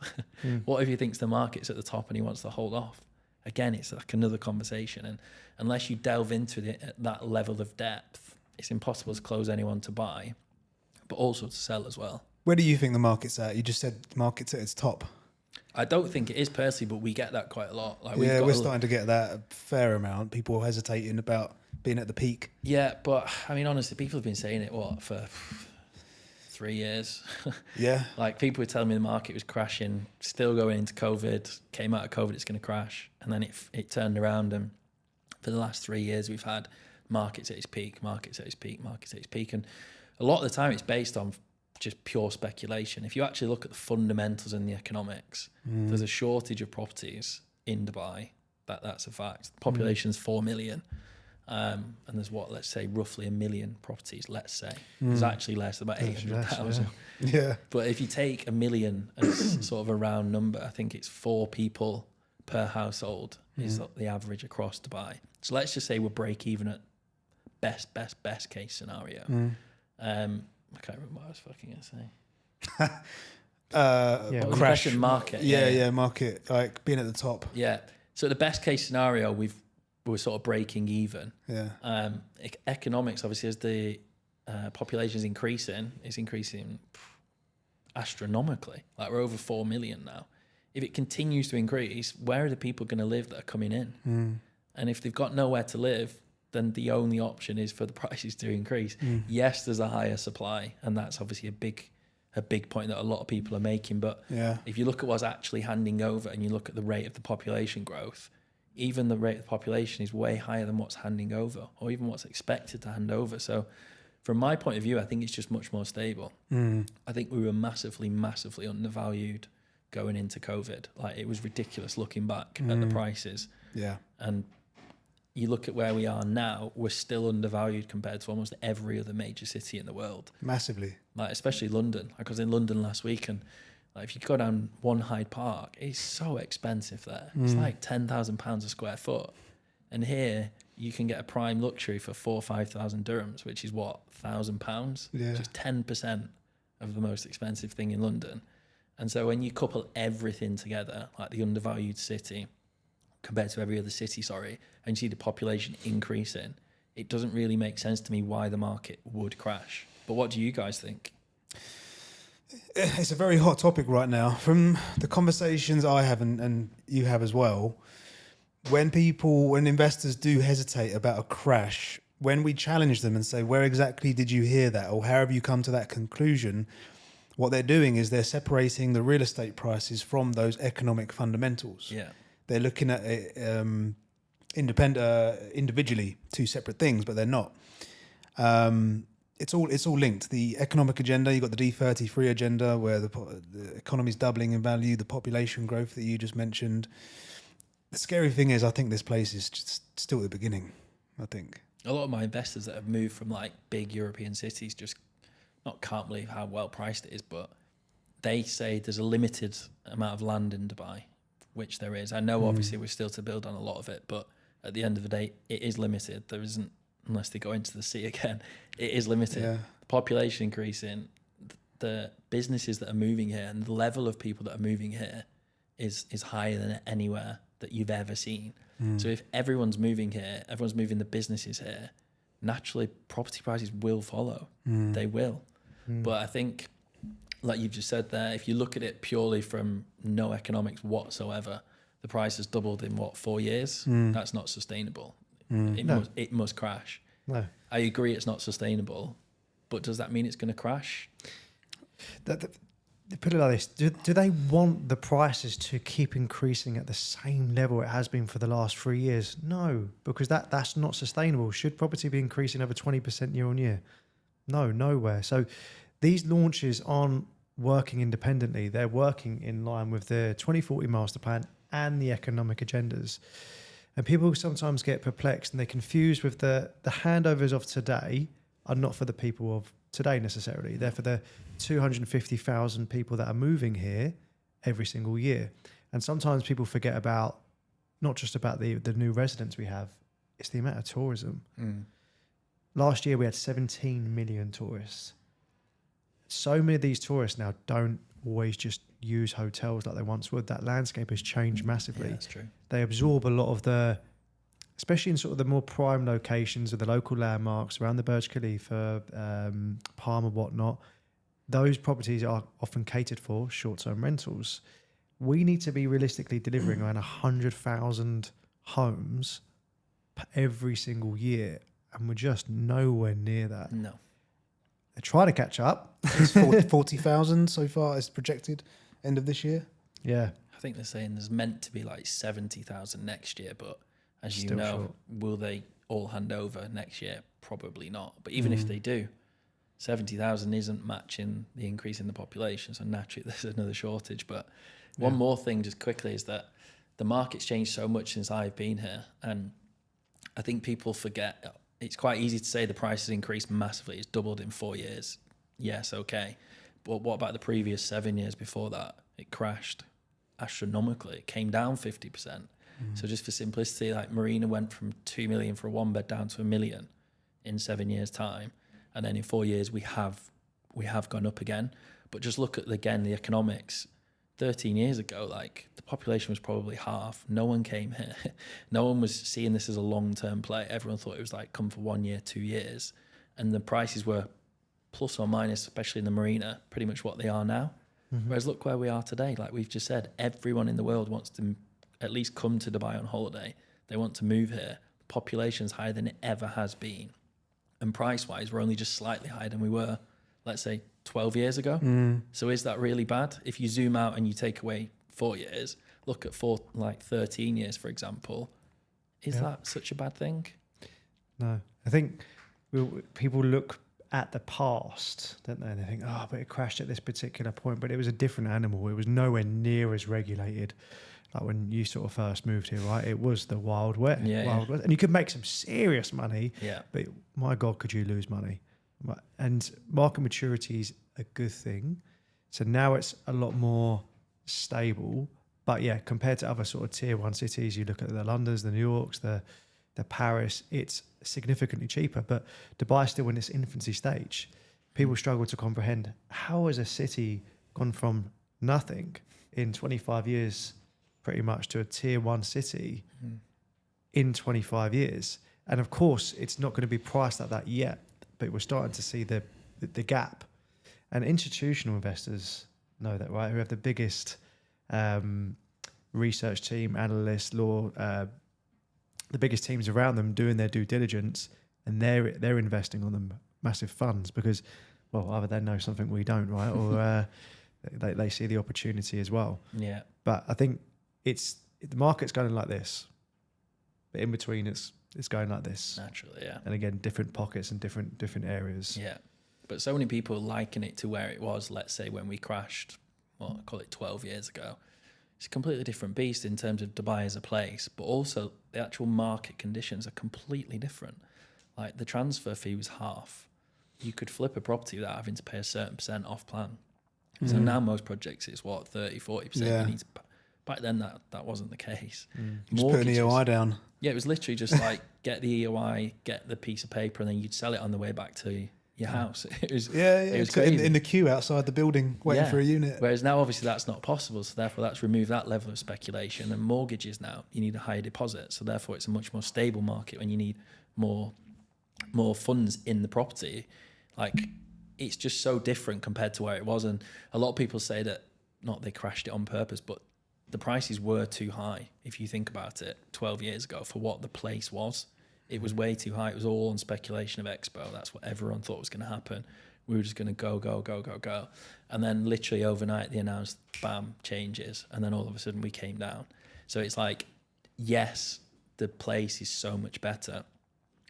Speaker 2: What if he thinks the market's at the top and he wants to hold off? Again, it's like another conversation. And unless you delve into it at that level of depth, it's impossible to close anyone to buy, but also to sell as well.
Speaker 1: Where do you think the market's at? You just said the market's at its top.
Speaker 2: I don't think it is personally, but we get that quite a lot. Like,
Speaker 1: yeah, we're starting to get that a fair amount. People hesitating about being at the peak.
Speaker 2: Yeah, but I mean, honestly, people have been saying it, for 3 years?
Speaker 1: Yeah.
Speaker 2: Like, people were telling me the market was crashing, still going into COVID, came out of COVID, it's going to crash. And then it turned around. And for the last 3 years, we've had markets at its peak, markets at its peak, markets at its peak. And a lot of the time it's based on just pure speculation. If you actually look at the fundamentals and the economics, there's a shortage of properties in Dubai. That's a fact. The population's 4 million. And there's let's say roughly 1 million properties, let's say. There's actually less, about 800,000.
Speaker 1: Yeah.
Speaker 2: But if you take 1 million as sort of a round number, I think it's 4 people per household is the average across Dubai. So let's just say we're break even at best case scenario. I can't remember what I was fucking going to say.
Speaker 4: Yeah,
Speaker 1: crash.
Speaker 2: Market.
Speaker 1: Yeah, market, like being at the top.
Speaker 2: Yeah. So the best case scenario, we're sort of breaking even.
Speaker 1: Yeah.
Speaker 2: Economics, obviously, as the population is increasing, it's increasing astronomically. Like, we're over 4 million now. If it continues to increase, where are the people going to live that are coming in? And if they've got nowhere to live, then the only option is for the prices to increase. Yes, there's a higher supply, and that's obviously a big point that a lot of people are making. But if you look at what's actually handing over and you look at the rate of the population growth, even the rate of the population is way higher than what's handing over, or even what's expected to hand over. So from my point of view, I think it's just much more stable. I think we were massively undervalued going into COVID. Like, it was ridiculous looking back at the prices.
Speaker 1: Yeah.
Speaker 2: And you look at where we are now, we're still undervalued compared to almost every other major city in the world.
Speaker 1: Massively.
Speaker 2: Like, especially London. I was in London last week, and like, if you go down One Hyde Park, it's so expensive there. It's like £10,000 a square foot. And here, you can get a prime luxury for 4,000 or 5,000 dirhams, which is what, £1,000?
Speaker 1: Yeah.
Speaker 2: Just 10% of the most expensive thing in London. And so when you couple everything together, like the undervalued city compared to every other city, and you see the population increasing, it doesn't really make sense to me why the market would crash. But what do you guys think?
Speaker 1: It's a very hot topic right now. From the conversations I have and you have as well, when investors do hesitate about a crash, when we challenge them and say, where exactly did you hear that? Or how have you come to that conclusion? What they're doing is they're separating the real estate prices from those economic fundamentals.
Speaker 2: Yeah.
Speaker 1: They're looking at it individually, two separate things, but they're not. It's all linked. The economic agenda, you've got the D33 agenda, where the economy's doubling in value, the population growth that you just mentioned. The scary thing is, I think this place is just still at the beginning, I think.
Speaker 2: A lot of my investors that have moved from like big European cities just can't believe how well priced it is, but they say there's a limited amount of land in Dubai, which there is. I know obviously we're still to build on a lot of it, but at the end of the day, it is limited. There isn't, unless they go into the sea again, it is limited.
Speaker 1: Yeah.
Speaker 2: The population increasing, the businesses that are moving here and the level of people that are moving here is higher than anywhere that you've ever seen. So if everyone's moving here, everyone's moving the businesses here, naturally property prices will follow. They will. But I think, like you've just said there, if you look at it purely from no economics whatsoever, the price has doubled in 4 years? That's not sustainable. It must crash.
Speaker 4: No.
Speaker 2: I agree it's not sustainable, but does that mean it's going to crash?
Speaker 4: Put it like this: do they want the prices to keep increasing at the same level it has been for the last 3 years? No, because that's not sustainable. Should property be increasing over 20% year on year? No, nowhere. So these launches aren't working independently. They're working in line with the 2040 master plan and the economic agendas. And people sometimes get perplexed and they're confused with the handovers of today are not for the people of today necessarily. They're for the 250,000 people that are moving here every single year. And sometimes people forget about, not just about the new residents we have, it's the amount of tourism. Last year we had 17 million tourists. So many of these tourists now don't always just use hotels like they once would. That landscape has changed massively.
Speaker 2: Yeah, that's true.
Speaker 4: They absorb a lot of the, especially in sort of the more prime locations of the local landmarks around the Burj Khalifa, Palm and whatnot. Those properties are often catered for short-term rentals. We need to be realistically delivering around 100,000 homes every single year, and we're just nowhere near that.
Speaker 2: No.
Speaker 4: They're trying to catch up.
Speaker 1: It's 40,000 so far as projected end of this year.
Speaker 4: Yeah.
Speaker 2: I think they're saying there's meant to be like 70,000 next year, but as you
Speaker 4: Still
Speaker 2: know,
Speaker 4: short.
Speaker 2: will they all hand over next year? Probably not. But even if they do, 70,000 isn't matching the increase in the population. So naturally, there's another shortage. But one more thing just quickly is that the market's changed so much since I've been here. And I think people forget, it's quite easy to say the price has increased massively. It's doubled in 4 years. Yes, okay. But what about the previous 7 years before that? It crashed astronomically. It came down 50%. So just for simplicity, like Marina went from 2 million for a one bed down to 1 million in 7 years' time. And then in 4 years, we have gone up again. But just look at, again, the economics. 13 years ago, like the population was probably half. No one came here. No one was seeing this as a long-term play. Everyone thought it was like come for 1 year, 2 years. And the prices were plus or minus, especially in the Marina, pretty much what they are now. Whereas look where we are today. Like we've just said, everyone in the world wants to at least come to Dubai on holiday. They want to move here. The population's higher than it ever has been. And price-wise, we're only just slightly higher than we were, let's say, 12 years ago. So is that really bad? If you zoom out and you take away 4 years, look at 13 years, for example. Is that such a bad thing?
Speaker 4: No. I think people look at the past, don't they? And they think, oh, but it crashed at this particular point. But it was a different animal. It was nowhere near as regulated. Like when you sort of first moved here, right? It was the Wild West. Wild West. And you could make some serious money.
Speaker 2: Yeah.
Speaker 4: But my God, could you lose money? And market maturity is a good thing. So now it's a lot more stable. But yeah, compared to other sort of tier one cities, you look at the Londons, the New Yorks, the Paris, it's significantly cheaper. But Dubai is still in its infancy stage. People struggle to comprehend how has a city gone from nothing in 25 years pretty much to a tier one city in 25 years. And of course, it's not going to be priced like that yet, but we're starting to see the gap. And institutional investors know that, right? Who have the biggest research team, analysts, the biggest teams around them doing their due diligence, and they're investing on them massive funds because, well, either they know something we don't, right? Or they see the opportunity as well.
Speaker 2: Yeah.
Speaker 4: But I think the market's going like this, but in between it's going like this.
Speaker 2: Naturally, yeah.
Speaker 4: And again, different pockets and different areas.
Speaker 2: Yeah. But so many people liken it to where it was, let's say, when we crashed, well, I call it 12 years ago. It's a completely different beast in terms of Dubai as a place, but also the actual market conditions are completely different. like the transfer fee was half. You could flip a property without having to pay a certain percent off plan. So now most projects it's what 30-40%.
Speaker 1: Yeah.
Speaker 2: You need to, back then that wasn't the case.
Speaker 1: Just put an EOI down.
Speaker 2: Yeah, it was literally just like get the EOI, get the piece of paper, and then you'd sell it on the way back to your house. It was it was crazy.
Speaker 1: In the queue outside the building waiting for a unit.
Speaker 2: Whereas now obviously that's not possible, so therefore that's removed that level of speculation. And mortgages now you need a higher deposit, so therefore it's a much more stable market when you need more funds in the property. Like it's just so different compared to where it was. And a lot of people say that not they crashed it on purpose, but the prices were too high. If you think about it, 12 years ago for what the place was, it was way too high. It was all on speculation of Expo. That's what everyone thought was going to happen. We were just going to go. And then literally overnight they announced, bam, changes. And then all of a sudden we came down. So it's like, yes, the place is so much better,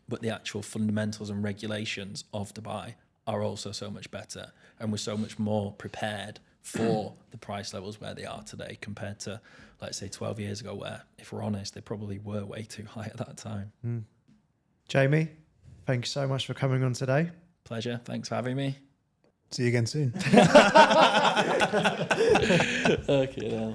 Speaker 2: but the actual fundamentals and regulations of Dubai are also so much better. And we're so much more prepared for the price levels where they are today compared to, let's say, 12 years ago, where, if we're honest, they probably were way too high at that time.
Speaker 4: Jamie, thank you so much for coming on today.
Speaker 2: Pleasure. Thanks for having me.
Speaker 1: See you again soon.
Speaker 2: Okay, now.